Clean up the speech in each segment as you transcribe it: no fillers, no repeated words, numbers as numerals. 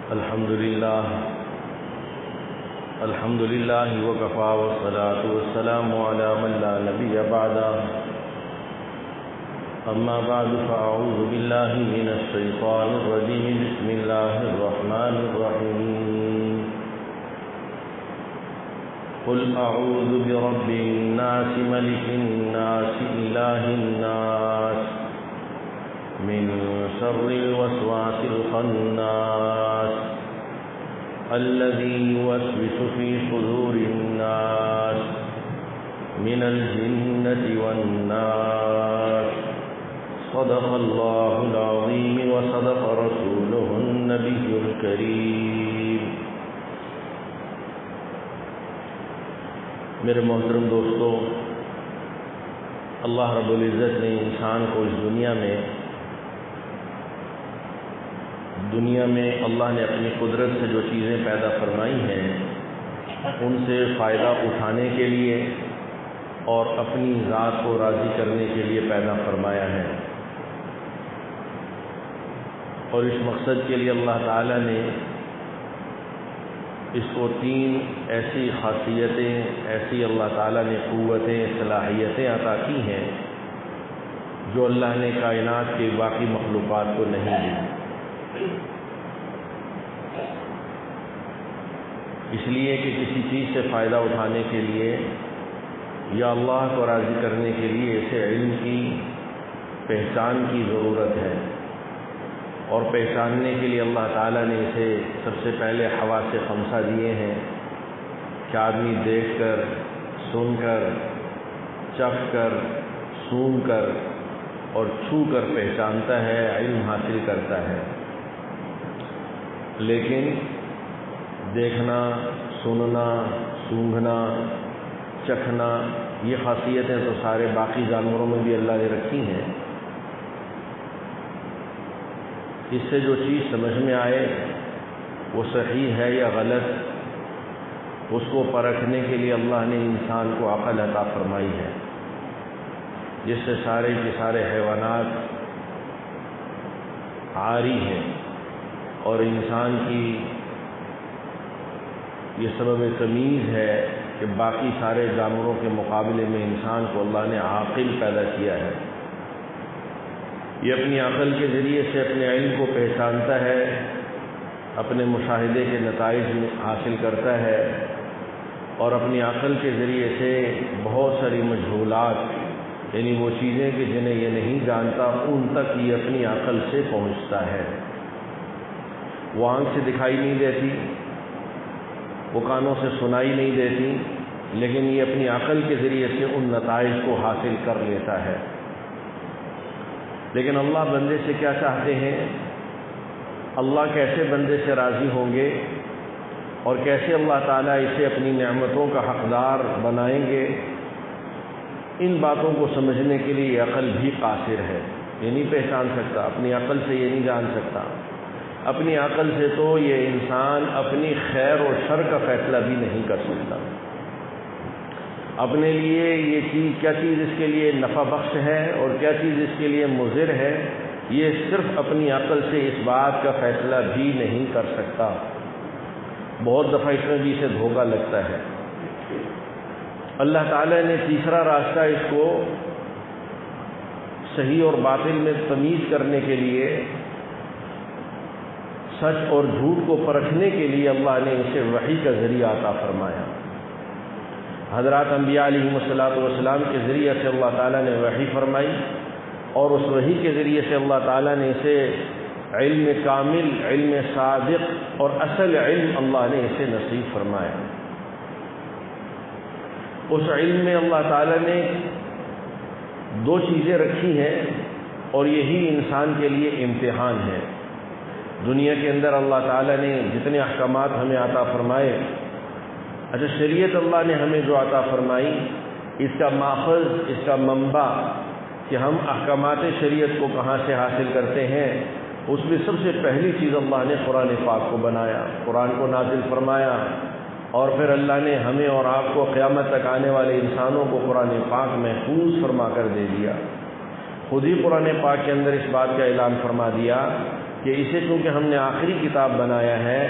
الحمد لله وكفى والصلاة والسلام على من لا نبي بعده أما بعد فأعوذ بالله من الشيطان الرجيم بسم الله الرحمن الرحيم قل أعوذ برب الناس ملك الناس إله الناس من شر الوسواس الخناس الذي يوسوس في صدور الناس من الجنة والناس صدق الله العظيم وصدق رسوله النبي الكريم۔ میرے محترم دوستو، اللہ رب العزت نے انسان کو اس دنیا میں اللہ نے اپنی قدرت سے جو چیزیں پیدا فرمائی ہیں ان سے فائدہ اٹھانے کے لیے اور اپنی ذات کو راضی کرنے کے لیے پیدا فرمایا ہے، اور اس مقصد کے لیے اللہ تعالیٰ نے اس کو 3 ایسی خاصیتیں، ایسی اللہ تعالیٰ نے قوتیں، صلاحیتیں عطا کی ہیں جو اللہ نے کائنات کے باقی مخلوقات کو نہیں دی۔ اس لیے کہ کسی چیز سے فائدہ اٹھانے کے لیے یا اللہ کو راضی کرنے کے لیے اسے علم کی پہچان کی ضرورت ہے، اور پہچاننے کے لیے اللہ تعالیٰ نے اسے سب سے پہلے حواس 5 دیے ہیں کہ آدمی دیکھ کر، سن کر، چکھ کر، سونگھ کر اور چھو کر پہچانتا ہے، علم حاصل کرتا ہے۔ لیکن دیکھنا، سننا، سونگھنا، چکھنا، یہ خاصیتیں تو سارے باقی جانوروں میں بھی اللہ نے رکھی ہیں۔ اس سے جو چیز سمجھ میں آئے وہ صحیح ہے یا غلط، اس کو پرکھنے کے لیے اللہ نے انسان کو عقل عطا فرمائی ہے، جس سے سارے کے سارے حیوانات عاری ہیں، اور انسان کی یہ سبب تمیز ہے کہ باقی سارے جانوروں کے مقابلے میں انسان کو اللہ نے عاقل پیدا کیا ہے۔ یہ اپنی عقل کے ذریعے سے اپنے علم کو پہچانتا ہے، اپنے مشاہدے کے نتائج حاصل کرتا ہے، اور اپنی عقل کے ذریعے سے بہت ساری مجہولات، یعنی وہ چیزیں کہ جنہیں یہ نہیں جانتا، ان تک یہ اپنی عقل سے پہنچتا ہے۔ وہ آنکھ سے دکھائی نہیں دیتی، وہ کانوں سے سنائی نہیں دیتی، لیکن یہ اپنی عقل کے ذریعے سے ان نتائج کو حاصل کر لیتا ہے۔ لیکن اللہ بندے سے کیا چاہتے ہیں؟ اللہ کیسے بندے سے راضی ہوں گے اور کیسے اللہ تعالیٰ اسے اپنی نعمتوں کا حقدار بنائیں گے، ان باتوں کو سمجھنے کے لیے یہ عقل بھی قاصر ہے، یہ نہیں پہچان سکتا، اپنی عقل سے یہ نہیں جان سکتا۔ اپنی عقل سے تو یہ انسان اپنی خیر اور شر کا فیصلہ بھی نہیں کر سکتا۔ اپنے لیے یہ چیز، کیا چیز اس کے لیے نفع بخش ہے اور کیا چیز اس کے لیے مضر ہے، یہ صرف اپنی عقل سے اس بات کا فیصلہ بھی نہیں کر سکتا۔ بہت دفعہ اس میں بھی اسے دھوکہ لگتا ہے۔ اللہ تعالیٰ نے تیسرا راستہ اس کو صحیح اور باطل میں تمیز کرنے کے لیے، سچ اور جھوٹ کو پرکھنے کے لیے اللہ نے اسے وحی کا ذریعہ عطا فرمایا۔ حضرات انبیاء علیہم السلام کے ذریعے سے اللہ تعالیٰ نے وحی فرمائی، اور اس وحی کے ذریعے سے اللہ تعالیٰ نے اسے علم کامل، علم صادق اور اصل علم اللہ نے اسے نصیب فرمایا۔ اس علم میں اللہ تعالیٰ نے 2 چیزیں رکھی ہیں، اور یہی انسان کے لیے امتحان ہے۔ دنیا کے اندر اللہ تعالیٰ نے جتنے احکامات ہمیں عطا فرمائے، اچھا شریعت اللہ نے ہمیں جو عطا فرمائی، اس کا ماخذ، اس کا منبع کہ ہم احکامات شریعت کو کہاں سے حاصل کرتے ہیں، اس میں سب سے پہلی چیز اللہ نے قرآن پاک کو بنایا، قرآن کو نازل فرمایا، اور پھر اللہ نے ہمیں اور آپ کو قیامت تک آنے والے انسانوں کو قرآن پاک محفوظ فرما کر دے دیا۔ خود ہی قرآن پاک کے اندر اس بات کا اعلان فرما دیا کہ اسے چونکہ ہم نے آخری کتاب بنایا ہے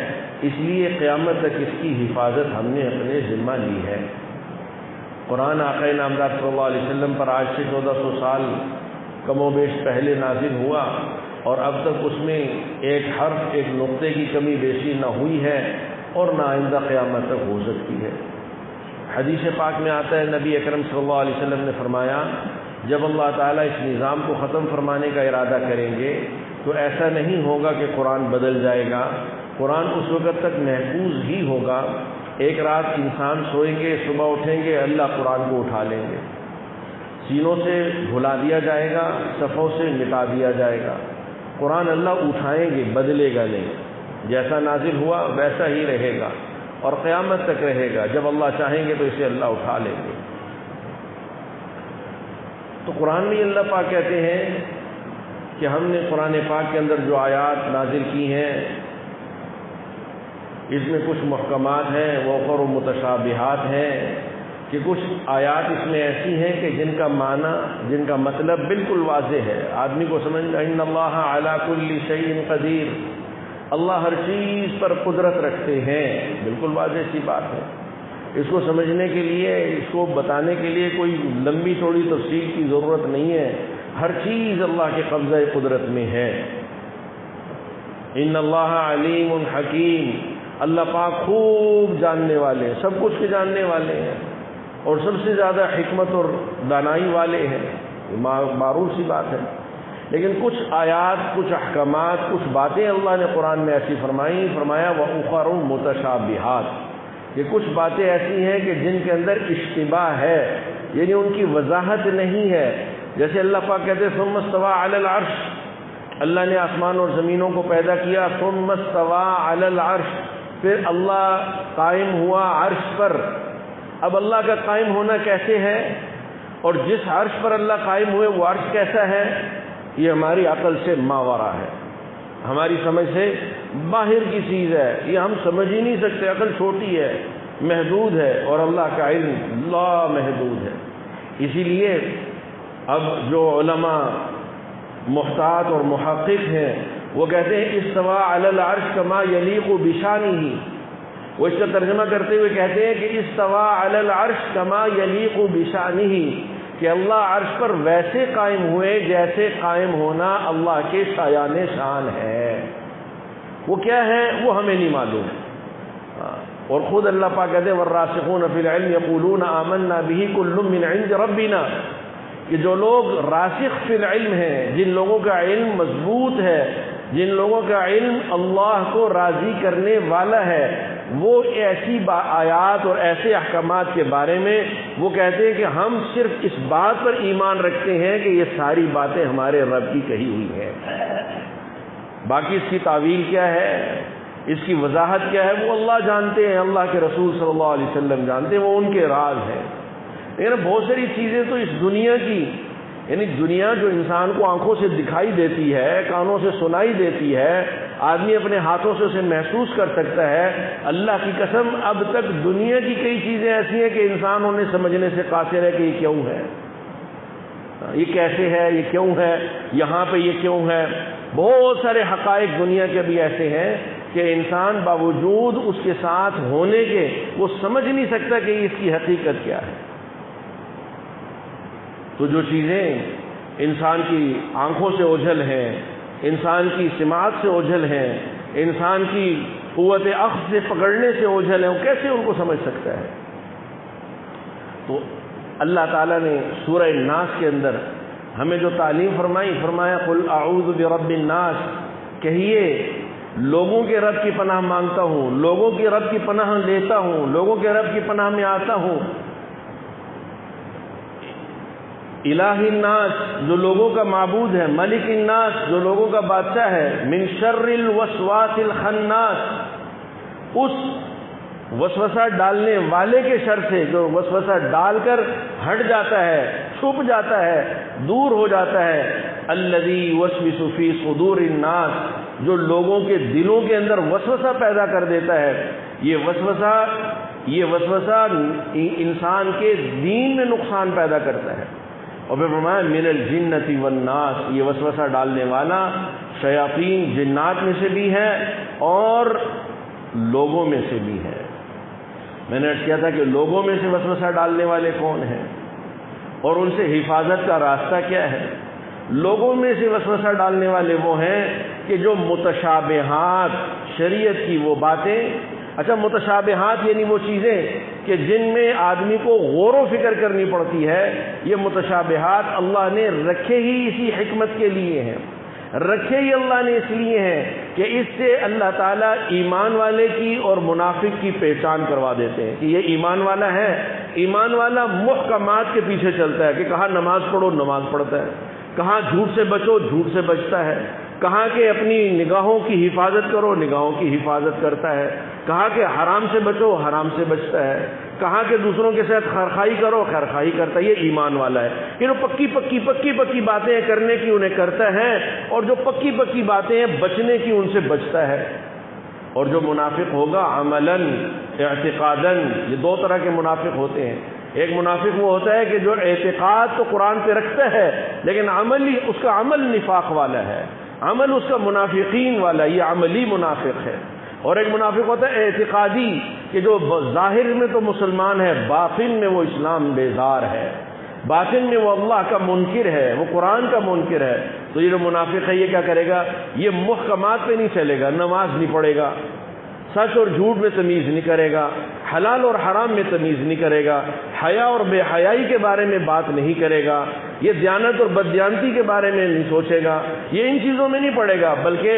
اس لیے قیامت تک اس کی حفاظت ہم نے اپنے ذمہ لی ہے۔ قرآن آقا نامدار صلی اللہ علیہ وسلم پر آج سے 1400 سال کم و بیش پہلے نازل ہوا، اور اب تک اس میں ایک حرف ایک نقطے کی کمی بیشی نہ ہوئی ہے اور نہ آئندہ قیامت تک ہو سکتی ہے۔ حدیث پاک میں آتا ہے نبی اکرم صلی اللہ علیہ وسلم نے فرمایا جب اللہ تعالیٰ اس نظام کو ختم فرمانے کا ارادہ کریں گے تو ایسا نہیں ہوگا کہ قرآن بدل جائے گا، قرآن اس وقت تک محفوظ ہی ہوگا۔ ایک رات انسان سوئیں گے، صبح اٹھیں گے، اللہ قرآن کو اٹھا لیں گے، سینوں سے بھلا دیا جائے گا، صفوں سے مٹا دیا جائے گا۔ قرآن اللہ اٹھائیں گے، بدلے گا نہیں، جیسا نازل ہوا ویسا ہی رہے گا اور قیامت تک رہے گا۔ جب اللہ چاہیں گے تو اسے اللہ اٹھا لیں گے۔ تو قرآن میں اللہ پاک کہتے ہیں کہ ہم نے قرآن پاک کے اندر جو آیات نازل کی ہیں اس میں کچھ محکمات ہیں، وأخر متشابہات ہیں، کہ کچھ آیات اس میں ایسی ہیں کہ جن کا معنی، جن کا مطلب بالکل واضح ہے، آدمی کو سمجھ میں ان اللہ علی کل شیء قدیر، اللہ ہر چیز پر قدرت رکھتے ہیں، بالکل واضح سی بات ہے۔ اس کو سمجھنے کے لیے، اس کو بتانے کے لیے کوئی لمبی چوڑی تفصیل کی ضرورت نہیں ہے، ہر چیز اللہ کے قبضہ قدرت میں ہے۔ ان اللہ علیم حکیم، اللہ پاک خوب جاننے والے، سب کچھ کے جاننے والے ہیں اور سب سے زیادہ حکمت اور دانائی والے ہیں، معروف سی بات ہے۔ لیکن کچھ آیات، کچھ احکامات، کچھ باتیں اللہ نے قرآن میں ایسی فرمایا وَأُخَرُ مُتَشَابِهَاتٌ، کہ کچھ باتیں ایسی ہیں کہ جن کے اندر اشتباہ ہے، یعنی ان کی وضاحت نہیں ہے۔ جیسے اللہ پاک کہتے ہیں ثُمَّ اسْتَوَىٰ عَلَى الْعَرْشِ، اللہ نے آسمان اور زمینوں کو پیدا کیا، ثُمَّ اسْتَوَىٰ عَلَى الْعَرْشِ، پھر اللہ قائم ہوا عرش پر۔ اب اللہ کا قائم ہونا کیسے ہے اور جس عرش پر اللہ قائم ہوئے وہ عرش کیسا ہے، یہ ہماری عقل سے ماورا ہے، ہماری سمجھ سے باہر کی چیز ہے، یہ ہم سمجھ ہی نہیں سکتے، عقل چھوٹی ہے، محدود ہے، اور اللہ کا علم لا محدود ہے۔ اسی لیے اب جو علماء محتاط اور محقق ہیں وہ کہتے ہیں استویٰ علی العرش کما یلیق بشانہ، وہ اس کا ترجمہ کرتے ہوئے کہتے ہیں کہ استویٰ علی العرش کما یلیق بشانہ، کہ اللہ عرش پر ویسے قائم ہوئے جیسے قائم ہونا اللہ کے شایان شان ہے۔ وہ کیا ہے وہ ہمیں نہیں معلوم، اور خود اللہ پاک کہتے ہیں والراسخون فی العلم یقولون آمنا بہ کل من عند ربنا، کہ جو لوگ راسخ فی العلم ہیں، جن لوگوں کا علم مضبوط ہے، جن لوگوں کا علم اللہ کو راضی کرنے والا ہے، وہ ایسی آیات اور ایسے احکامات کے بارے میں وہ کہتے ہیں کہ ہم صرف اس بات پر ایمان رکھتے ہیں کہ یہ ساری باتیں ہمارے رب کی کہی ہوئی ہیں، باقی اس کی تعویل کیا ہے، اس کی وضاحت کیا ہے، وہ اللہ جانتے ہیں، اللہ کے رسول صلی اللہ علیہ وسلم جانتے ہیں، وہ ان کے راز ہیں۔ لیکن بہت ساری چیزیں تو اس دنیا کی، یعنی دنیا جو انسان کو آنکھوں سے دکھائی دیتی ہے، کانوں سے سنائی دیتی ہے، آدمی اپنے ہاتھوں سے اسے محسوس کر سکتا ہے، اللہ کی قسم اب تک دنیا کی کئی چیزیں ایسی ہیں کہ انسان انہیں سمجھنے سے قاصر ہے کہ یہ کیوں ہے، یہ کیسے ہے، یہ کیوں ہے، یہاں پہ یہ کیوں ہے۔ بہت سارے حقائق دنیا کے بھی ایسے ہیں کہ انسان باوجود اس کے ساتھ ہونے کے وہ سمجھ نہیں سکتا کہ اس کی حقیقت کیا ہے۔ تو جو چیزیں انسان کی آنکھوں سے اوجھل ہیں، انسان کی سماعت سے اوجھل ہیں، انسان کی قوت اخذ سے پکڑنے سے اوجھل ہیں، وہ کیسے ان کو سمجھ سکتا ہے؟ تو اللہ تعالیٰ نے سورہ الناس کے اندر ہمیں جو تعلیم فرمایا قل اعوذ برب الناس، کہیے لوگوں کے رب کی پناہ مانگتا ہوں، لوگوں کی رب کی پناہ لیتا ہوں، لوگوں کے رب کی پناہ میں آتا ہوں۔ الہ الناس، جو لوگوں کا معبود ہے، ملک الناس، جو لوگوں کا بادشاہ ہے، من شر الوسواس الخناس، اس وسوسہ ڈالنے والے کے شر سے، جو وسوسہ ڈال کر ہٹ جاتا ہے، چھپ جاتا ہے، دور ہو جاتا ہے، الذی یوسوس فی صدور الناس، جو لوگوں کے دلوں کے اندر وسوسہ پیدا کر دیتا ہے۔ یہ وسوسہ انسان کے دین میں نقصان پیدا کرتا ہے۔ اور پھر فرمایا من الجنۃ والناس، یہ وسوسہ ڈالنے والا شیاطین جنات میں سے بھی ہے اور لوگوں میں سے بھی ہے۔ میں نے عرض کیا تھا کہ لوگوں میں سے وسوسہ ڈالنے والے کون ہیں اور ان سے حفاظت کا راستہ کیا ہے۔ لوگوں میں سے وسوسہ ڈالنے والے وہ ہیں کہ جو متشابہات شریعت کی وہ باتیں، اچھا متشابہات یعنی وہ چیزیں کہ جن میں آدمی کو غور و فکر کرنی پڑتی ہے، یہ متشابہات اللہ نے رکھے ہی اسی حکمت کے لیے ہیں، رکھے ہی اللہ نے اس لیے ہیں کہ اس سے اللہ تعالیٰ ایمان والے کی اور منافق کی پہچان کروا دیتے ہیں کہ یہ ایمان والا ہے۔ ایمان والا محکمات کے پیچھے چلتا ہے کہ کہاں نماز پڑھو نماز پڑھتا ہے، کہاں جھوٹ سے بچو جھوٹ سے بچتا ہے، کہاں کہ اپنی نگاہوں کی حفاظت کرو نگاہوں کی حفاظت کرتا ہے، کہاں کہ حرام سے بچو حرام سے بچتا ہے، کہاں کہ دوسروں کے ساتھ خیرخواہی کرو خیرخواہی کرتا ہے۔ یہ ایمان والا ہے کہ جو پکی باتیں کرنے کی انہیں کرتا ہے اور جو پکی باتیں ہیں بچنے کی ان سے بچتا ہے۔ اور جو منافق ہوگا عملاً اعتقاداً، یہ دو طرح کے منافق ہوتے ہیں۔ ایک منافق وہ ہوتا ہے کہ جو اعتقاد تو قرآن پہ رکھتا ہے لیکن عملی اس کا عمل نفاق والا ہے، عمل اس کا منافقین والا، یہ عملی منافق ہے۔ اور ایک منافق ہوتا ہے اعتقادی کہ جو ظاہر میں تو مسلمان ہے باطن میں وہ اسلام بیزار ہے، باطن میں وہ اللہ کا منکر ہے، وہ قرآن کا منکر ہے۔ تو یہ جو منافق ہے یہ کیا کرے گا؟ یہ محکمات پہ نہیں چلے گا، نماز نہیں پڑھے گا، سچ اور جھوٹ میں تمیز نہیں کرے گا، حلال اور حرام میں تمیز نہیں کرے گا، حیا اور بے حیائی کے بارے میں بات نہیں کرے گا، یہ دیانت اور بددیانتی کے بارے میں نہیں سوچے گا، یہ ان چیزوں میں نہیں پڑے گا، بلکہ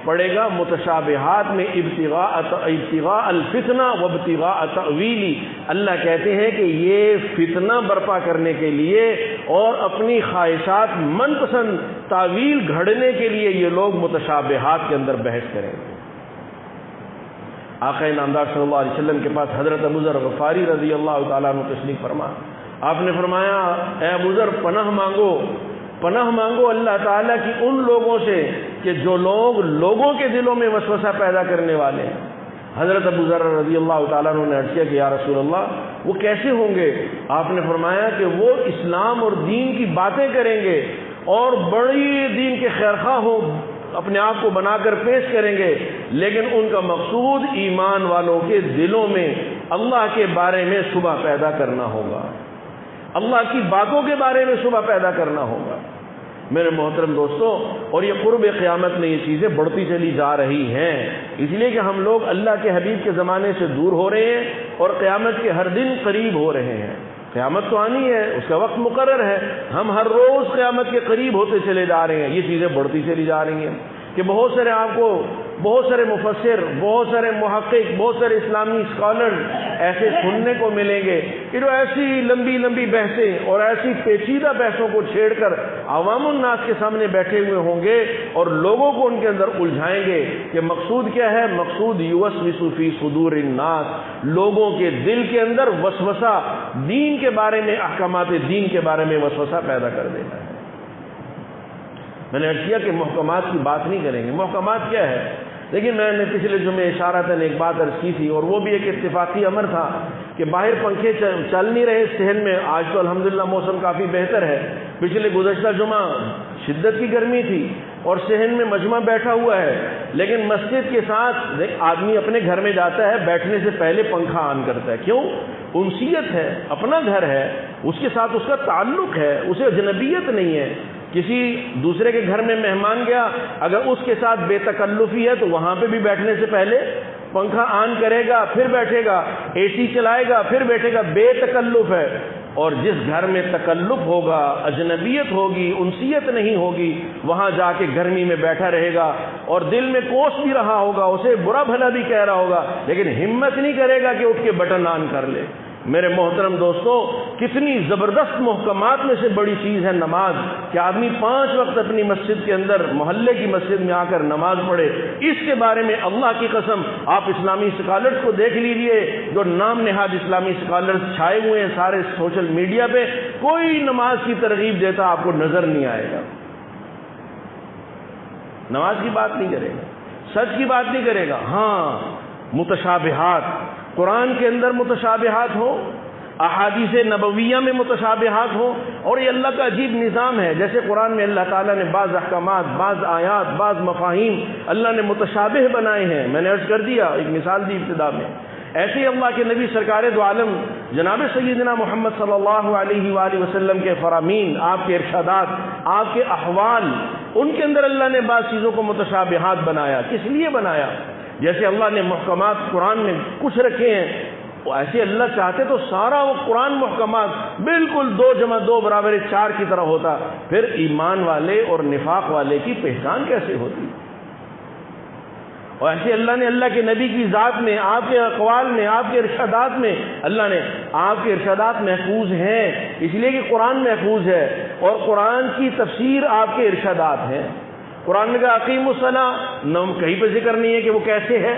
پڑے گا متشابہات میں ابتغاء الفتنہ وابتغاء تأویلی۔ اللہ کہتے ہیں کہ یہ فتنہ برپا کرنے کے لیے اور اپنی خواہشات من پسند تعویل گھڑنے کے لیے یہ لوگ متشابہات کے اندر بحث کریں گے۔ آقا نامدار صلی اللہ علیہ وسلم کے پاس حضرت ابو ذر غفاری رضی اللہ تعالیٰ عنہ تشریف فرما، آپ نے فرمایا اے ابو ذر پناہ مانگو اللہ تعالیٰ کی ان لوگوں سے کہ جو لوگ لوگوں کے دلوں میں وسوسہ پیدا کرنے والے ہیں۔ حضرت ابو ذر رضی اللہ تعالیٰ عنہ نے عرض کیا کہ یا رسول اللہ وہ کیسے ہوں گے؟ آپ نے فرمایا کہ وہ اسلام اور دین کی باتیں کریں گے اور بڑی دین کے خیرخواہ ہوں، اپنے آپ کو بنا کر پیش کریں گے، لیکن ان کا مقصود ایمان والوں کے دلوں میں اللہ کے بارے میں شبہ پیدا کرنا ہوگا، اللہ کی باتوں کے بارے میں شبہ پیدا کرنا ہوگا۔ میرے محترم دوستوں، اور یہ قرب قیامت میں یہ چیزیں بڑھتی چلی جا رہی ہیں، اس لیے کہ ہم لوگ اللہ کے حبیب کے زمانے سے دور ہو رہے ہیں اور قیامت کے ہر دن قریب ہو رہے ہیں۔ قیامت تو آنی ہے، اس کا وقت مقرر ہے، ہم ہر روز قیامت کے قریب ہوتے چلے جا رہے ہیں، یہ چیزیں بڑھتی چلی جا رہی ہیں کہ بہت سارے آپ کو بہت سارے مفسر، بہت سارے محقق، بہت سارے اسلامی اسکالرز ایسے سننے کو ملیں گے کہ جو ایسی لمبی لمبی بحثیں اور ایسی پیچیدہ بحثوں کو چھیڑ کر عوام الناس کے سامنے بیٹھے ہوئے ہوں گے اور لوگوں کو ان کے اندر الجھائیں گے کہ مقصود کیا ہے؟ مقصود یوسوس فی صدور الناس، لوگوں کے دل کے اندر وسوسہ، دین کے بارے میں، احکامات دین کے بارے میں وسوسہ پیدا کر دینا ہے۔ میں نے عرض کیا کہ محکمات کی بات نہیں کریں گے۔ محکمات کیا ہے؟ لیکن میں نے پچھلے جمعے اشارتاً ایک بات عرض کی تھی اور وہ بھی ایک اتفاقی امر تھا کہ باہر پنکھے چل نہیں رہے صحن میں، آج تو الحمدللہ موسم کافی بہتر ہے، پچھلے گزشتہ جمعہ شدت کی گرمی تھی اور صحن میں مجمع بیٹھا ہوا ہے، لیکن مسجد کے ساتھ آدمی اپنے گھر میں جاتا ہے بیٹھنے سے پہلے پنکھا آن کرتا ہے، کیوں؟ انسیت ہے، اپنا گھر ہے، اس کے ساتھ اس کا تعلق ہے، اسے اجنبیت نہیں ہے۔ کسی دوسرے کے گھر میں مہمان گیا، اگر اس کے ساتھ بے تکلفی ہے تو وہاں پہ بھی بیٹھنے سے پہلے پنکھا آن کرے گا، پھر بیٹھے گا، اے سی چلائے گا، پھر بیٹھے گا، بے تکلف ہے۔ اور جس گھر میں تکلف ہوگا، اجنبیت ہوگی، انسیت نہیں ہوگی، وہاں جا کے گرمی میں بیٹھا رہے گا اور دل میں کوس بھی رہا ہوگا، اسے برا بھلا بھی کہہ رہا ہوگا، لیکن ہمت نہیں کرے گا کہ اٹھ کے بٹن آن کر لے۔ میرے محترم دوستوں، کتنی زبردست محکمات میں سے بڑی چیز ہے نماز، کہ آدمی 5 وقت اپنی مسجد کے اندر، محلے کی مسجد میں آ کر نماز پڑھے۔ اس کے بارے میں اللہ کی قسم آپ اسلامی اسکالرز کو دیکھ لیجئے، جو نام نہاد اسلامی اسکالرز چھائے ہوئے ہیں سارے سوشل میڈیا پہ، کوئی نماز کی ترغیب دیتا آپ کو نظر نہیں آئے گا، نماز کی بات نہیں کرے گا، سچ کی بات نہیں کرے گا۔ ہاں، متشابہات، قرآن کے اندر متشابہات ہو، احادیث نبویہ میں متشابہات ہوں، اور یہ اللہ کا عجیب نظام ہے۔ جیسے قرآن میں اللہ تعالیٰ نے بعض احکامات، بعض آیات، بعض مفاہیم اللہ نے متشابہ بنائے ہیں، میں نے عرض کر دیا، ایک مثال دی ابتدا میں۔ ایسے ہی اللہ کے نبی سرکار دو عالم جناب سیدنا محمد صلی اللہ علیہ وآلہ وسلم کے فرامین، آپ کے ارشادات، آپ کے احوال، ان کے اندر اللہ نے بعض چیزوں کو متشابہات بنایا۔ کس لیے بنایا؟ جیسے اللہ نے محکمات قرآن میں کچھ رکھے ہیں، ایسے اللہ چاہتے تو سارا وہ قرآن محکمات بالکل 2 + 2 = 4 کی طرح ہوتا، پھر ایمان والے اور نفاق والے کی پہچان کیسے ہوتی؟ اور ایسے اللہ نے اللہ کے نبی کی ذات میں، آپ کے اقوال میں، آپ کے ارشادات میں، اللہ نے آپ کے ارشادات محفوظ ہیں اس لیے کہ قرآن محفوظ ہے، اور قرآن کی تفسیر آپ کے ارشادات ہیں۔ قرآن نے کہا اقیم الصلاۃ، کہیں پہ ذکر نہیں ہے کہ وہ کیسے ہے۔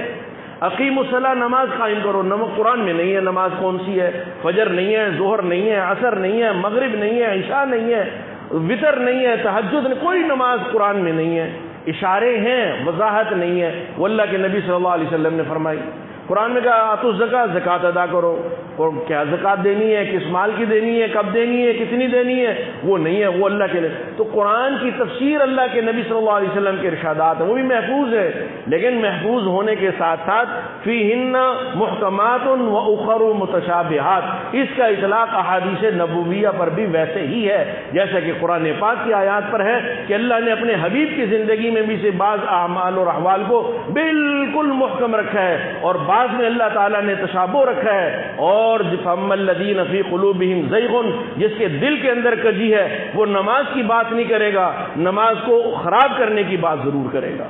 اقیم الصلاۃ، نماز قائم کرو، قرآن میں نہیں ہے نماز کون سی ہے، فجر نہیں ہے، ظہر نہیں ہے، عصر نہیں ہے، مغرب نہیں ہے، عشاء نہیں ہے، وتر نہیں ہے، تہجد نہیں، کوئی نماز قرآن میں نہیں ہے۔ اشارے ہیں، وضاحت نہیں ہے، وہ اللہ کے نبی صلی اللہ علیہ وسلم نے فرمائی۔ قرآن میں کہا آتوا الزکاۃ، زکوٰۃ ادا کرو، اور کیا زکوٰۃ دینی ہے، کس مال کی دینی ہے، کب دینی ہے، کتنی دینی ہے، وہ نہیں ہے، وہ اللہ کے لیے۔ تو قرآن کی تفسیر اللہ کے نبی صلی اللہ علیہ وسلم کے ارشادات ہیں، وہ بھی محفوظ ہے، لیکن محفوظ ہونے کے ساتھ ساتھ فیہن محکمات و اخر متشابہات، اس کا اطلاق احادیث نبویہ پر بھی ویسے ہی ہے جیسا کہ قرآن پاک کی آیات پر ہے کہ اللہ نے اپنے حبیب کی زندگی میں بھی سے بعض اعمال اور احوال کو بالکل محکم رکھا ہے، اور بعض میں اللہ تعالیٰ نے تشابہ رکھا ہے۔ اور فَأَمَّا الَّذِينَ فِي قُلُوبِهِمْ زَيْغٌ، جس کے دل کے اندر کجی ہے، وہ نماز کی بات نہیں کرے گا، نماز کو خراب کرنے کی بات ضرور کرے گا۔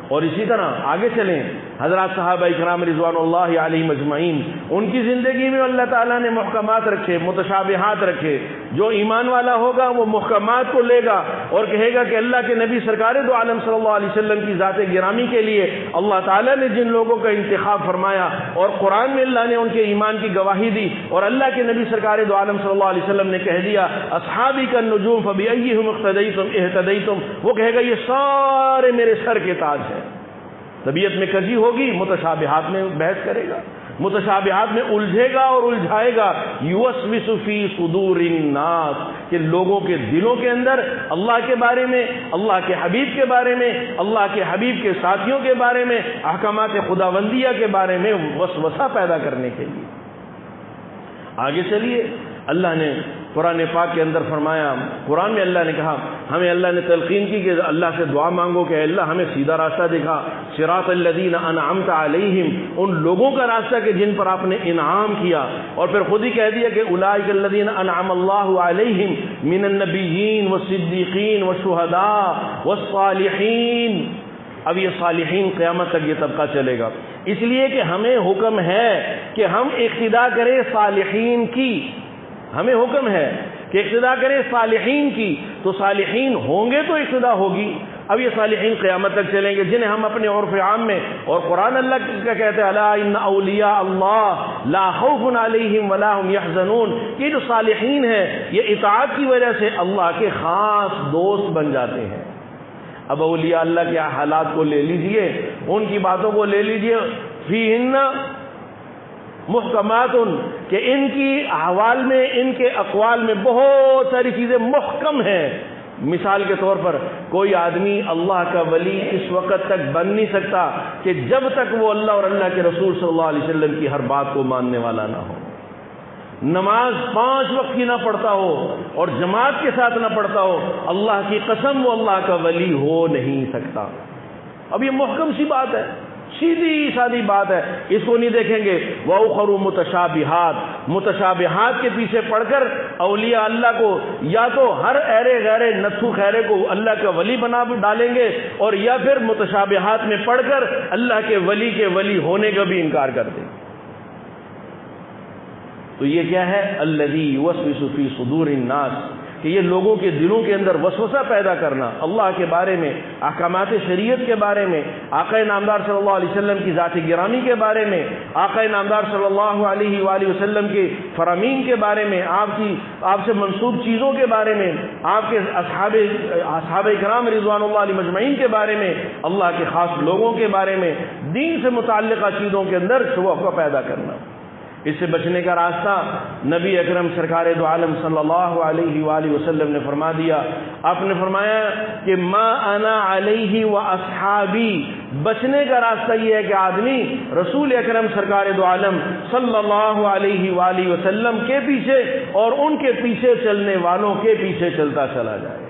اور اسی طرح آگے چلیں، حضرات صحابہ اکرام رضوان اللہ علیہم اجمعین، ان کی زندگی میں اللہ تعالیٰ نے محکمات رکھے، متشابہات رکھے۔ جو ایمان والا ہوگا وہ محکمات کو لے گا اور کہے گا کہ اللہ کے نبی سرکار دو عالم صلی اللہ علیہ وسلم کی ذات گرامی کے لیے اللہ تعالیٰ نے جن لوگوں کا انتخاب فرمایا، اور قرآن میں اللہ نے ان کے ایمان کی گواہی دی، اور اللہ کے نبی سرکار دو عالم صلی اللہ علیہ وسلم نے کہہ دیا اصحابی کالنجوم فبأیہم اقتدیتم اہتدیتم، وہ کہے گا یہ سارے میرے سر کے تاج ہیں۔ طبیعت میں کجی ہوگی، متشابہات میں بحث کرے گا، متشابہات میں الجھے گا اور الجھائے گا۔ یوسوس فی صدور الناس، کہ لوگوں کے دلوں کے اندر اللہ کے بارے میں، اللہ کے حبیب کے بارے میں، اللہ کے حبیب کے ساتھیوں کے بارے میں، احکامات خداوندیہ کے بارے میں وسوسہ پیدا کرنے کے لیے۔ آگے چلیے، اللہ نے قرآن پاک کے اندر فرمایا، قرآن میں اللہ نے کہا، ہمیں اللہ نے تلقین کی کہ اللہ سے دعا مانگو کہ اللہ ہمیں سیدھا راستہ دکھا، صراط الذین انعمت علیہم، ان لوگوں کا راستہ کہ جن پر آپ نے انعام کیا، اور پھر خود ہی کہہ دیا کہ اولئک الذین انعم اللہ علیہم من النبیین والصدیقین والشہداء والصالحین۔ اب یہ صالحین قیامت تک یہ طبقہ چلے گا، اس لیے کہ ہمیں حکم ہے کہ ہم اقتدا کریں صالحین کی، ہمیں حکم ہے کہ اقتدا کریں صالحین کی، تو صالحین ہوں گے تو اقتدا ہوگی۔ اب یہ صالحین قیامت تک چلیں گے جنہیں ہم اپنے عرف عام میں، اور قرآن اللہ کا کہتے ہیں الا ان اولیاء اللہ لا خوف علیہم ولا هم يحزنون، یہ جو صالحین ہیں یہ اطاعت کی وجہ سے اللہ کے خاص دوست بن جاتے ہیں۔ اب اولیاء اللہ کے حالات کو لے لیجئے، ان کی باتوں کو لے لیجئے، فیہن محکمات، کہ ان کی احوال میں، ان کے اقوال میں بہت ساری چیزیں محکم ہیں۔ مثال کے طور پر کوئی آدمی اللہ کا ولی اس وقت تک بن نہیں سکتا کہ جب تک وہ اللہ اور اللہ کے رسول صلی اللہ علیہ وسلم کی ہر بات کو ماننے والا نہ ہو، نماز 5 وقت کی نہ پڑھتا ہو اور جماعت کے ساتھ نہ پڑھتا ہو، اللہ کی قسم وہ اللہ کا ولی ہو نہیں سکتا۔ اب یہ محکم سی بات ہے، سیدھی سادی بات ہے، اس کو نہیں دیکھیں گے۔ وَأُخَرُ مُتَشَابِهَاتٍ، متشابہات کے پیچھے پڑھ کر اولیاء اللہ کو یا تو ہر ایرے غیرے نتھو خیرے کو اللہ کا ولی بنا ڈالیں گے، اور یا پھر متشابہات میں پڑھ کر اللہ کے ولی ہونے کا بھی انکار کر دیں گے۔ تو یہ کیا ہے؟ الذی یوسوس فی صدور الناس، کہ یہ لوگوں کے دلوں کے اندر وسوسہ پیدا کرنا اللہ کے بارے میں، احکامات شریعت کے بارے میں، آقا نامدار صلی اللہ علیہ وسلم کی ذات گرامی کے بارے میں، آقا نامدار صلی اللہ علیہ وآلہ وسلم کے فرامین کے بارے میں، آپ سے منسوب چیزوں کے بارے میں، آپ کے اصحاب کرام رضوان اللہ علیہ مجمعین کے بارے میں، اللہ کے خاص لوگوں کے بارے میں، دین سے متعلقہ چیزوں کے اندر شبہ پیدا کرنا۔ اس سے بچنے کا راستہ نبی اکرم سرکار دو عالم صلی اللہ علیہ وآلہ وسلم نے فرما دیا۔ آپ نے فرمایا کہ ما انا علیہ و اصحابی، بچنے کا راستہ یہ ہے کہ آدمی رسول اکرم سرکار دو عالم صلی اللہ علیہ وآلہ وسلم کے پیچھے اور ان کے پیچھے چلنے والوں کے پیچھے چلتا چلا جائے۔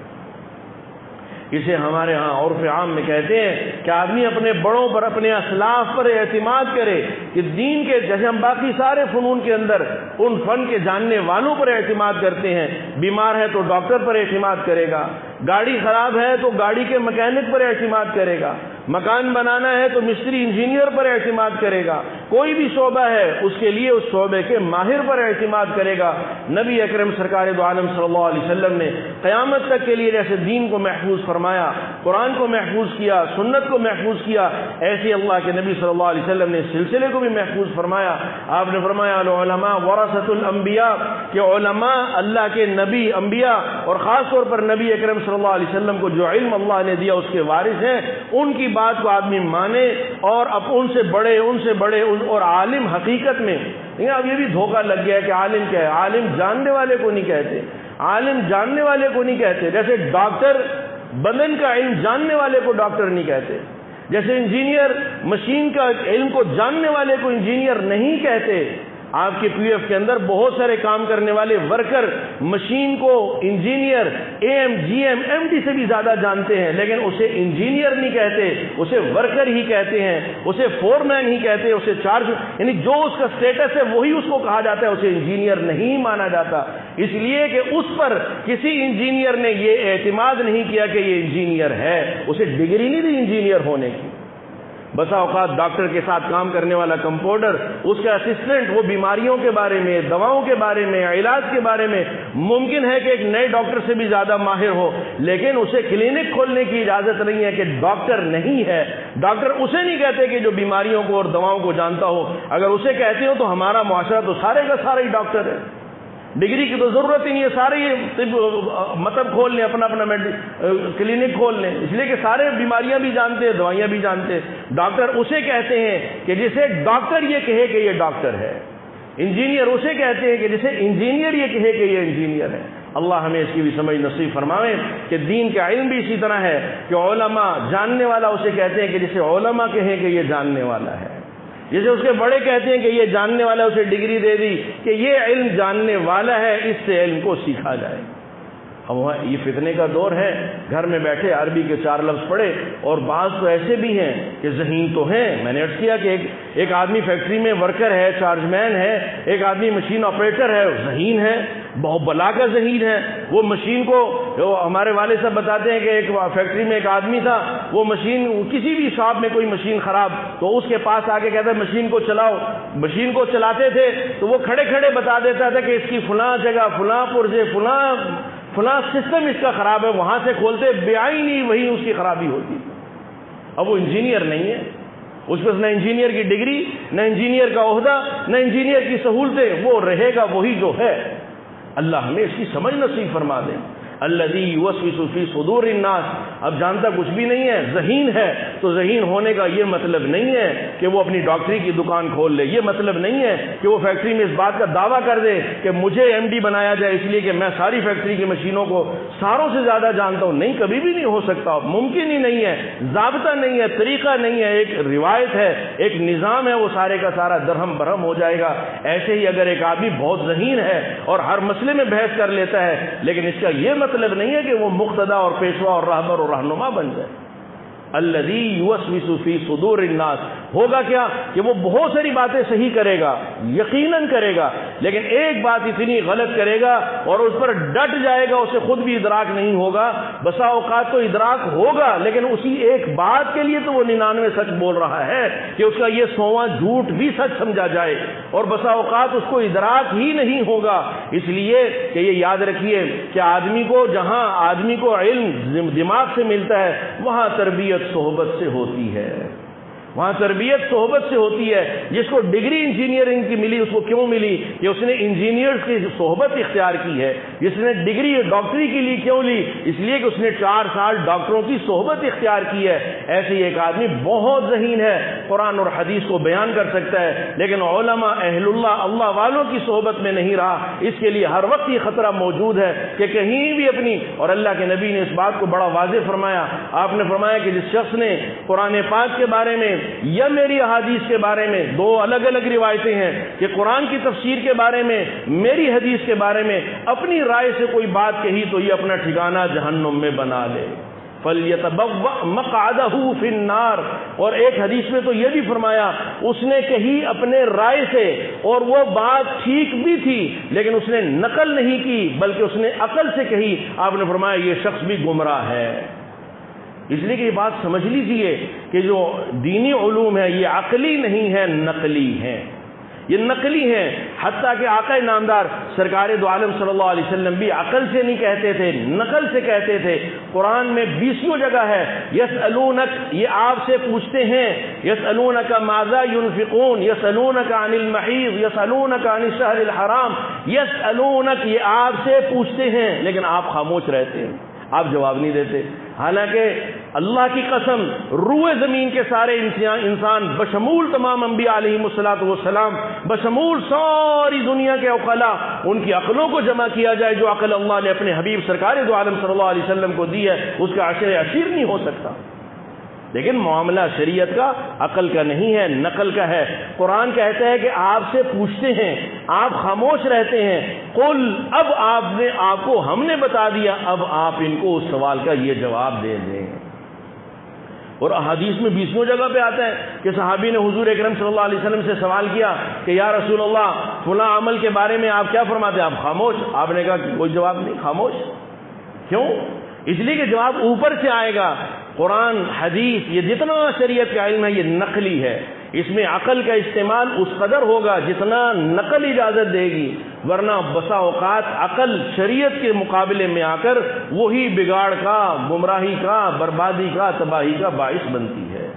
اسے ہمارے ہاں عرف عام میں کہتے ہیں کہ آدمی اپنے بڑوں پر، اپنے اسلاف پر اعتماد کرے، کہ دین کے جیسے ہم باقی سارے فنون کے اندر ان فن کے جاننے والوں پر اعتماد کرتے ہیں، بیمار ہے تو ڈاکٹر پر اعتماد کرے گا، گاڑی خراب ہے تو گاڑی کے مکینک پر اعتماد کرے گا، مکان بنانا ہے تو مستری انجینئر پر اعتماد کرے گا، کوئی بھی شعبہ ہے اس کے لیے اس شعبے کے ماہر پر اعتماد کرے گا۔ نبی اکرم سرکار دو عالم صلی اللہ علیہ وسلم نے قیامت تک کے لیے جیسے دین کو محفوظ فرمایا، قرآن کو محفوظ کیا، سنت کو محفوظ کیا، ایسے اللہ کے نبی صلی اللہ علیہ وسلم نے سلسلے کو بھی محفوظ فرمایا۔ آپ نے فرمایا العلماء ورثۃ الانبیاء، کہ علماء اللہ کے نبی، انبیاء اور خاص طور پر نبی اکرم صلی اللہ علیہ وسلم کو جو علم اللہ نے دیا اس کے وارث ہیں، ان کی بات کو آدمی مانے اور اب ان سے بڑے اور عالم حقیقت میں، اب یہ بھی دھوکہ لگ گیا ہے کہ عالم کیا ہے، عالم جاننے والے کو نہیں کہتے، عالم جاننے والے کو نہیں کہتے، جیسے ڈاکٹر بدن کا علم جاننے والے کو ڈاکٹر نہیں کہتے، جیسے انجینئر مشین کا علم کو جاننے والے کو انجینئر نہیں کہتے۔ آپ کے پی ایف کے اندر بہت سارے کام کرنے والے ورکر مشین کو engineer A M G M M D سے بھی زیادہ جانتے ہیں، لیکن اسے انجینئر نہیں کہتے، اسے ورکر ہی کہتے ہیں، اسے فور مین ہی کہتے ہیں، اسے چارج، یعنی جو اس کا سٹیٹس ہے وہی اس کو کہا جاتا ہے، اسے انجینئر نہیں مانا جاتا، اس لیے کہ اس پر کسی انجینئر نے یہ اعتماد نہیں کیا کہ یہ انجینئر ہے، اسے ڈگری نہیں دی انجینئر ہونے کی۔ بسا اوقات ڈاکٹر کے ساتھ کام کرنے والا کمپاؤنڈر، اس کا اسسٹنٹ، وہ بیماریوں کے بارے میں، دواؤں کے بارے میں، علاج کے بارے میں ممکن ہے کہ ایک نئے ڈاکٹر سے بھی زیادہ ماہر ہو، لیکن اسے کلینک کھولنے کی اجازت نہیں ہے کہ ڈاکٹر نہیں ہے۔ ڈاکٹر اسے نہیں کہتے کہ جو بیماریوں کو اور دواؤں کو جانتا ہو، اگر اسے کہتے ہو تو ہمارا معاشرہ تو سارے کا سارا ہی ڈاکٹر ہے، ڈگری کی تو ضرورت ہی نہیں ہے، سارے یہ مطلب کھول لیں، اپنا کلینک کھول لیں، اس لیے کہ سارے بیماریاں بھی جانتے ہیں، دوائیاں بھی جانتے ہیں۔ ڈاکٹر اسے کہتے ہیں کہ جسے ڈاکٹر یہ کہے کہ یہ ڈاکٹر ہے، انجینئر اسے کہتے ہیں کہ جسے انجینئر یہ کہے کہ یہ انجینئر ہے۔ اللہ ہمیں اس کی بھی سمجھ نصیب فرمائے کہ دین کا علم بھی اسی طرح ہے کہ علماء، جاننے والا اسے کہتے ہیں کہ جسے علماء کہیں کہ یہ جاننے والا ہے، جیسے اس کے بڑے کہتے ہیں کہ یہ جاننے والا، اسے ڈگری دے دی کہ یہ علم جاننے والا ہے، اس سے علم کو سیکھا جائے۔ اب یہ فتنے کا دور ہے، گھر میں بیٹھے عربی کے 4 لفظ پڑھے، اور بعض تو ایسے بھی ہیں کہ ذہین تو ہیں۔ میں نے عرض کیا کہ ایک آدمی فیکٹری میں ورکر ہے، چارج مین ہے، ایک آدمی مشین آپریٹر ہے، ذہین ہے، بہت بلا کا ذہین ہے۔ وہ مشین کو، ہمارے والد صاحب بتاتے ہیں کہ ایک فیکٹری میں ایک آدمی تھا، وہ مشین، کسی بھی شاپ میں کوئی مشین خراب تو اس کے پاس آ کے کہتا ہے مشین کو چلاؤ۔ مشین کو چلاتے تھے تو وہ کھڑے کھڑے بتا دیتا تھا کہ اس کی فلاں جگہ، فلاں پرزے، فلاں سسٹم اس کا خراب ہے، وہاں سے کھولتے بعینی وہی اس کی خرابی ہوتی۔ اب وہ انجینئر نہیں ہے، اس پہ نہ انجینئر کی ڈگری، نہ انجینئر کا عہدہ، نہ انجینئر کی سہولتیں، وہ رہے گا وہی جو ہے۔ اللہ ہمیں اس کی سمجھ نصیب فرما دے۔ الذی یوسوس فی صدور الناس، اب جانتا کچھ بھی نہیں ہے، ذہین ہے، تو ذہین ہونے کا یہ مطلب نہیں ہے کہ وہ اپنی ڈاکٹری کی دکان کھول لے، یہ مطلب نہیں ہے کہ وہ فیکٹری میں اس بات کا دعویٰ کر دے کہ مجھے ایم ڈی بنایا جائے اس لیے کہ میں ساری فیکٹری کی مشینوں کو ساروں سے زیادہ جانتا ہوں۔ نہیں، کبھی بھی نہیں ہو سکتا، ممکن ہی نہیں ہے، ضابطہ نہیں ہے، طریقہ نہیں ہے، ایک روایت ہے، ایک نظام ہے، وہ سارے کا سارا درہم برہم ہو جائے گا۔ ایسے ہی اگر ایک آدمی بہت ذہین ہے اور ہر مسئلے میں بحث کر لیتا ہے، لیکن اس کا یہ مطلب نہیں ہے کہ وہ مقتدا اور پیشوا اور رہبر اور رہنما بن جائے۔ الذی یوسوس فی صدور الناس، ہوگا کیا کہ وہ بہت ساری باتیں صحیح کرے گا، یقیناً کرے گا، لیکن ایک بات اتنی غلط کرے گا اور اس پر ڈٹ جائے گا، اسے خود بھی ادراک نہیں ہوگا۔ بسا اوقات تو ادراک ہوگا لیکن اسی ایک بات کے لیے تو وہ 99 سچ بول رہا ہے کہ اس کا یہ 100واں جھوٹ بھی سچ سمجھا جائے، اور بسا اوقات اس کو ادراک ہی نہیں ہوگا۔ اس لیے کہ یہ یاد رکھیے کہ آدمی کو جہاں آدمی کو علم دماغ سے ملتا ہے وہاں تربیت صحبت سے ہوتی ہے، وہاں تربیت صحبت سے ہوتی ہے۔ جس کو ڈگری انجینئرنگ کی ملی، اس کو کیوں ملی کہ اس نے انجینئرز کی صحبت اختیار کی ہے۔ جس نے ڈگری ڈاکٹری کے لیے کیوں لی؟ اس لیے کہ اس نے 4 سال ڈاکٹروں کی صحبت اختیار کی ہے۔ ایسے ہی ایک آدمی بہت ذہین ہے، قرآن اور حدیث کو بیان کر سکتا ہے، لیکن علماء اہل اللہ والوں کی صحبت میں نہیں رہا، اس کے لیے ہر وقت یہ خطرہ موجود ہے کہ کہیں بھی اپنی، اور اللہ کے نبی نے اس بات کو بڑا واضح فرمایا۔ آپ نے فرمایا کہ جس شخص نے قرآن پاک کے بارے میں یا میری احادیث کے بارے میں، 2 الگ الگ روایتیں ہیں کہ قرآن کی تفسیر کے بارے میں، میری حدیث کے بارے میں اپنی رائے سے کوئی بات کہی تو یہ اپنا ٹھکانہ جہنم میں بنا لے، فَلْيَتَبَوَّأْ مَقْعَدَهُ فِي النَّارِ۔ اور ایک حدیث میں تو یہ بھی فرمایا اس نے کہی اپنے رائے سے اور وہ بات ٹھیک بھی تھی لیکن اس نے نقل نہیں کی بلکہ اس نے عقل سے کہی، آپ نے فرمایا یہ شخص بھی گمراہ ہے۔ اس لیے کہ یہ بات سمجھ لیجئے کہ جو دینی علوم ہے یہ عقلی نہیں ہے، نقلی ہے، یہ نقلی ہے۔ حتیٰ کہ آقا نامدار سرکار دو عالم صلی اللہ علیہ وسلم بھی عقل سے نہیں کہتے تھے، نقل سے کہتے تھے۔ قرآن میں 20 جگہ ہے یسألونک، یہ آپ سے پوچھتے ہیں، یسألونک ماذا ينفقون، یسألونک عن المحیض، یسألونک عن الشہر الحرام، یسألونک یہ آپ سے پوچھتے ہیں لیکن آپ خاموش رہتے ہیں، آپ جواب نہیں دیتے۔ حالانکہ اللہ کی قسم روئے زمین کے سارے انسان بشمول تمام انبیاء علیہم السلام، بشمول ساری دنیا کے عقلاء، ان کی عقلوں کو جمع کیا جائے، جو عقل اللہ نے اپنے حبیب سرکار دو عالم صلی اللہ علیہ وسلم کو دی ہے اس کا عشر عشیر نہیں ہو سکتا۔ لیکن معاملہ شریعت کا عقل کا نہیں ہے، نقل کا ہے۔ قرآن کہتا ہے کہ آپ سے پوچھتے ہیں، آپ خاموش رہتے ہیں، قل، اب آپ کو ہم نے بتا دیا، اب آپ ان کو اس سوال کا یہ جواب دے دیں۔ اور احادیث میں 20 جگہ پہ آتا ہے کہ صحابی نے حضور اکرم صلی اللہ علیہ وسلم سے سوال کیا کہ یا رسول اللہ فلاں عمل کے بارے میں آپ کیا فرماتے ہیں؟ آپ خاموش۔ آپ نے کہا کہ کوئی جواب نہیں، خاموش۔ کیوں؟ اس لیے کہ جواب اوپر سے آئے گا۔ قرآن حدیث یہ جتنا شریعت کا علم ہے یہ نقلی ہے، اس میں عقل کا استعمال اس قدر ہوگا جتنا نقل اجازت دے گی، ورنہ بسا اوقات عقل شریعت کے مقابلے میں آ کر وہی بگاڑ کا، گمراہی کا، بربادی کا، تباہی کا باعث بنتی ہے۔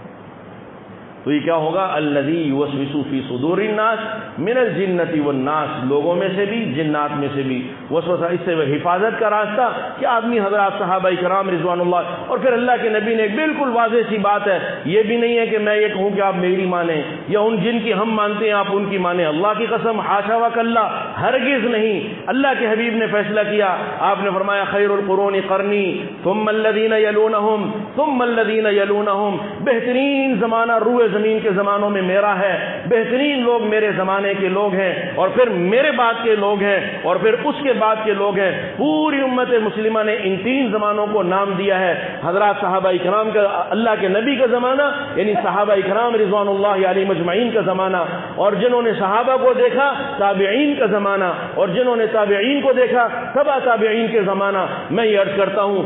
تو یہ کیا ہوگا؟ الذی یوسوس فی صدور الناس من الجنۃ والناس، لوگوں میں سے بھی جنات میں سے بھی وسوسہ، اس سے حفاظت کا راستہ کہ آدمی حضرات صحابہ کرام رضوان اللہ، اور پھر اللہ کے نبی نے ایک بالکل واضح سی بات ہے، یہ بھی نہیں ہے کہ میں یہ کہوں کہ آپ میری مانیں یا ان جن کی ہم مانتے ہیں آپ ان کی مانیں، اللہ کی قسم حاشا وکلا، ہرگز نہیں۔ اللہ کے حبیب نے فیصلہ کیا، آپ نے فرمایا خیر القرون قرنی ثم الذین یلونہم ثم الذین یلونہم، بہترین زمانہ روئے زمین کے زمانوں میں میرا ہے، بہترین لوگ میرے زمانے کے لوگ ہیں، اور پھر میرے بعد کے لوگ ہیں، اور پھر اس کے بعد کے لوگ ہیں۔ پوری امت مسلمہ نے ان 3 زمانوں کو نام دیا ہے، حضرات صحابہ اکرام کا، اللہ کے نبی کا زمانہ یعنی صحابہ اکرام رضوان اللہ علیہم اجمعین کا زمانہ، اور جنہوں نے صحابہ کو دیکھا تابعین کا زمانہ، اور جنہوں نے تابعین کو دیکھا تبع تابعین کے زمانہ۔ میں یہ عرض کرتا ہوں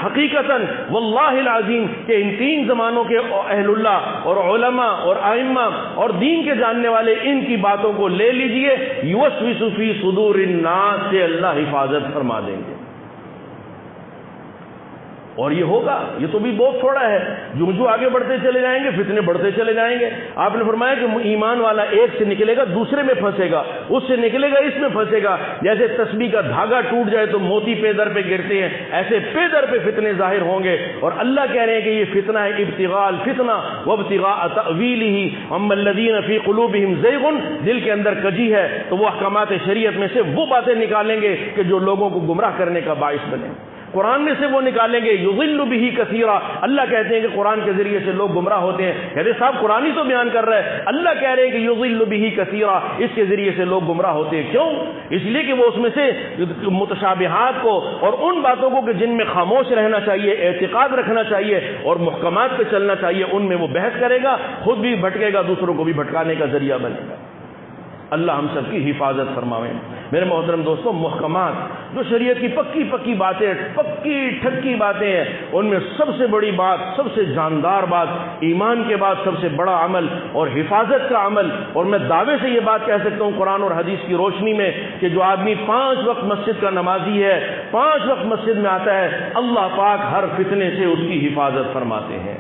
حقیقتاً واللہ العظیم کہ ان 3 زمانوں کے اہل اللہ اور علماء اور ائمہ اور دین کے جاننے والے ان کی باتوں کو لے لیجئے، یوسوس فی صدور الناس سے اللہ حفاظت فرما دیں گے۔ اور یہ ہوگا، یہ تو بھی بہت تھوڑا ہے، جو آگے بڑھتے چلے جائیں گے فتنے بڑھتے چلے جائیں گے۔ آپ نے فرمایا کہ ایمان والا ایک سے نکلے گا دوسرے میں پھنسے گا، اس سے نکلے گا اس میں پھنسے گا۔ جیسے تسبیح کا دھاگا ٹوٹ جائے تو موتی پے در پہ گرتے ہیں، ایسے پے در پہ فتنے ظاہر ہوں گے۔ اور اللہ کہہ رہے ہیں کہ یہ فتنہ ہے ابتغاء الفتنہ وابتغاء تأویلہ، اما الذین فی قلوبہم زیغ، دل کے اندر کجی ہے تو وہ احکامات شریعت میں سے وہ باتیں نکالیں گے کہ جو لوگوں کو گمراہ کرنے کا باعث بنے۔ قرآن میں سے وہ نکالیں گے یضل بہ کثیرا، اللہ کہتے ہیں کہ قرآن کے ذریعے سے لوگ گمراہ ہوتے ہیں. کہتے ہیں صاحب قرآن ہی تو بیان کر رہا ہے، اللہ کہہ رہے ہیں کہ یضل بہ کثیرا، اس کے ذریعے سے لوگ گمراہ ہوتے ہیں. کیوں؟ اس لیے کہ وہ اس میں سے متشابہات کو اور ان باتوں کو کہ جن میں خاموش رہنا چاہیے، اعتقاد رکھنا چاہیے اور محکمات پہ چلنا چاہیے، ان میں وہ بحث کرے گا، خود بھی بھٹکے گا، دوسروں کو بھی بھٹکانے کا ذریعہ بنے گا. اللہ ہم سب کی حفاظت فرمائے. میرے محترم دوستوں، محکمات جو شریعت کی پکی پکی باتیں، پکی ٹھکی باتیں ہیں، ان میں سب سے بڑی بات، سب سے جاندار بات، ایمان کے بعد سب سے بڑا عمل اور حفاظت کا عمل، اور میں دعوے سے یہ بات کہہ سکتا ہوں قرآن اور حدیث کی روشنی میں کہ جو آدمی 5 وقت مسجد کا نمازی ہے، 5 وقت مسجد میں آتا ہے، اللہ پاک ہر فتنے سے اس کی حفاظت فرماتے ہیں.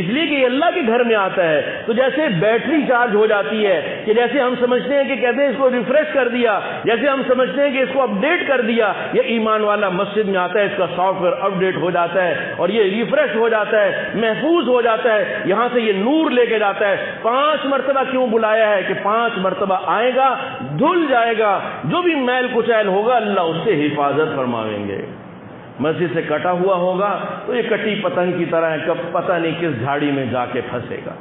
اس لیے کہ یہ اللہ کے گھر میں آتا ہے تو جیسے بیٹری چارج ہو جاتی ہے، کہ جیسے ہم سمجھتے ہیں کہ کہتے ہیں اس کو ریفریش کر دیا، جیسے ہم سمجھتے ہیں کہ اس کو اپڈیٹ کر دیا، یہ ایمان والا مسجد میں آتا ہے، اس کا سافٹ ویئر اپڈیٹ ہو جاتا ہے اور یہ ریفریش ہو جاتا ہے، محفوظ ہو جاتا ہے، یہاں سے یہ نور لے کے جاتا ہے. 5 مرتبہ کیوں بلایا ہے؟ کہ 5 مرتبہ آئے گا، دھل جائے گا، جو بھی میل کچیل ہوگا اللہ اس سے حفاظت فرمائیں گے. مسجد سے کٹا ہوا ہوگا تو یہ کٹی پتنگ کی طرح ہے، کب پتہ نہیں کس جھاڑی میں جا کے پھنسے گا.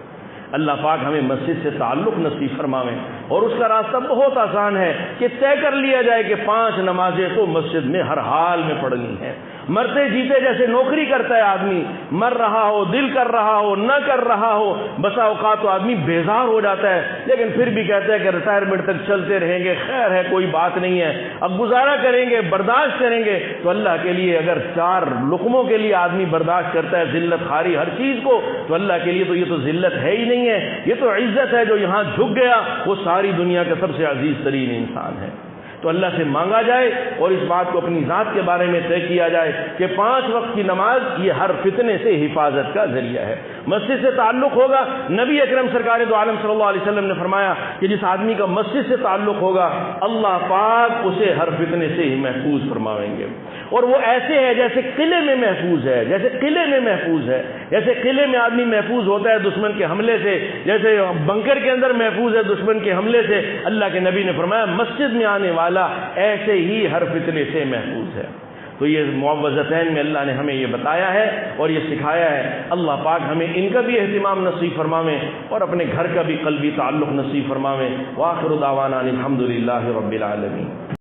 اللہ پاک ہمیں مسجد سے تعلق نصیب فرمائے. اور اس کا راستہ بہت آسان ہے کہ طے کر لیا جائے کہ 5 نمازیں تو مسجد میں ہر حال میں پڑھنی ہے. مرتے جیتے جیسے نوکری کرتا ہے آدمی، مر رہا ہو، دل کر رہا ہو، نہ کر رہا ہو، بسا اوقات تو آدمی بیزار ہو جاتا ہے، لیکن پھر بھی کہتا ہے کہ ریٹائرمنٹ تک چلتے رہیں گے، خیر ہے، کوئی بات نہیں ہے، اب گزارا کریں گے، برداشت کریں گے. تو اللہ کے لیے اگر 4 لقموں کے لیے آدمی برداشت کرتا ہے، ذلت خاری ہر چیز کو، تو اللہ کے لیے تو یہ تو ذلت ہے ہی نہیں ہے، یہ تو عزت ہے. جو یہاں جھک گیا وہ ساری دنیا کا سب سے عزیز ترین انسان ہے. تو اللہ سے مانگا جائے اور اس بات کو اپنی ذات کے بارے میں طے کیا جائے کہ 5 وقت کی نماز یہ ہر فتنے سے حفاظت کا ذریعہ ہے. مسجد سے تعلق ہوگا، نبی اکرم سرکار دو عالم صلی اللہ علیہ وسلم نے فرمایا کہ جس آدمی کا مسجد سے تعلق ہوگا اللہ پاک اسے ہر فتنے سے ہی محفوظ فرمائیں گے. اور وہ ایسے ہے جیسے قلعے میں محفوظ ہے، جیسے قلعے میں محفوظ ہے، جیسے قلعے میں آدمی محفوظ ہوتا ہے دشمن کے حملے سے، جیسے بنکر کے اندر محفوظ ہے دشمن کے حملے سے، اللہ کے نبی نے فرمایا مسجد میں آنے والا ایسے ہی ہر فتنے سے محفوظ ہے. تو یہ معوذتین میں اللہ نے ہمیں یہ بتایا ہے اور یہ سکھایا ہے. اللہ پاک ہمیں ان کا بھی اہتمام نصیب فرماویں اور اپنے گھر کا بھی قلبی تعلق نصیب فرماویں. وآخر دعوانا الحمدللہ رب العالمین.